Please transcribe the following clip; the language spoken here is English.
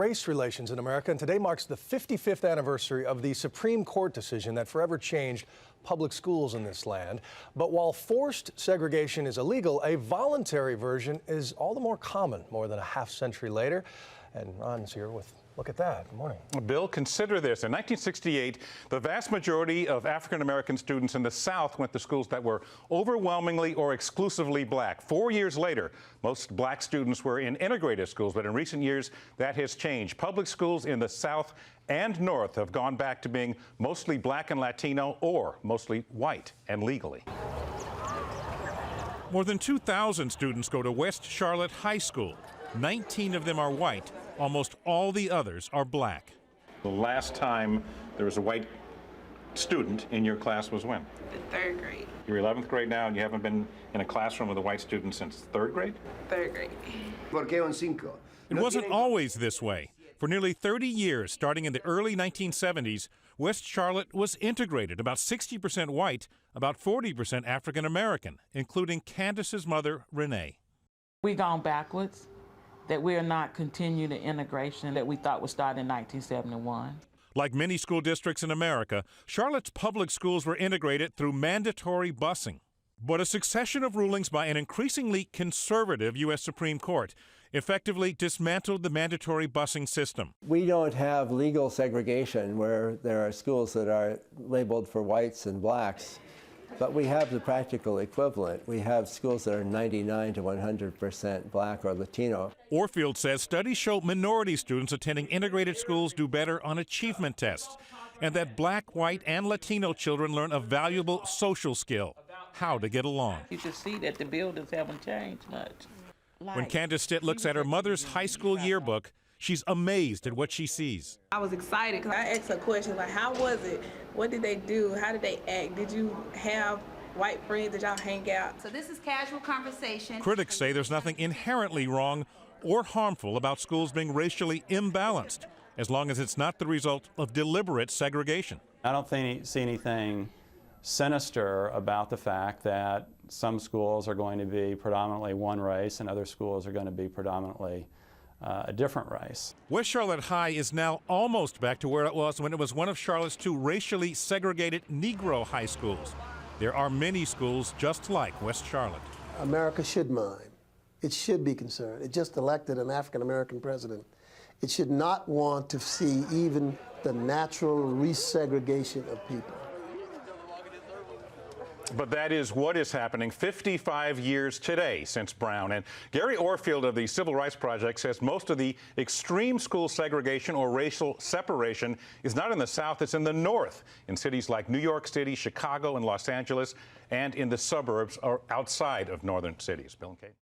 race relations in America, and today marks the 55th anniversary of the Supreme Court decision that forever changed public schools in this land. But while forced segregation is illegal, a voluntary version is all the more common more than a half-century later. And Ron's here with look at that. Good morning. Bill, consider this. In 1968, the vast majority of African-American students in the South went to schools that were overwhelmingly or exclusively black. 4 years later, most black students were in integrated schools, but in recent years, that has changed. Public schools in the South and North have gone back to being mostly black and Latino or mostly white and legally. More than 2,000 students go to West Charlotte High School. 19 of them are white. Almost all the others are black. The last time there was a white student in your class was when? The 3rd grade. You're 11th grade now, and you haven't been in a classroom with a white student since 3rd grade? 3rd grade. It wasn't always this way. For nearly 30 years, starting in the early 1970s, West Charlotte was integrated, about 60% white, about 40% African American, including Candace's mother, Renee. We've gone backwards, that we are not continuing the integration that we thought would start in 1971. Like many school districts in America, Charlotte's public schools were integrated through mandatory busing. But a succession of rulings by an increasingly conservative U.S. Supreme Court effectively dismantled the mandatory busing system. We don't have legal segregation where there are schools that are labeled for whites and blacks, but we have the practical equivalent. We have schools that are 99 to 100% black or Latino. ORFIELD says studies show minority students attending integrated schools do better on achievement tests, and that black, white, and Latino children learn a valuable social skill, how to get along. You can see that the buildings haven't changed much. When Candace Stitt looks at her mother's high school yearbook, she's amazed at what she sees. I was excited because I asked her questions like, how was it? What did they do? How did they act? Did you have white friends? Did y'all hang out? So this is casual conversation. Critics say there's nothing inherently wrong or harmful about schools being racially imbalanced, as long as it's not the result of deliberate segregation. I don't see anything sinister about the fact that some schools are going to be predominantly one race and other schools are going to be predominantly a different race. West Charlotte High is now almost back to where it was when it was one of Charlotte's 2 racially segregated Negro high schools. There are many schools just like West Charlotte. America should mind. It should be concerned. It just elected an African-American president. It should not want to see even the natural resegregation of people. But that is what is happening 55 years today since Brown. And Gary Orfield of the Civil Rights Project says most of the extreme school segregation or racial separation is not in the South, it's in the North, in cities like New York City, Chicago, and Los Angeles, and in the suburbs or outside of northern cities. Bill and Kate.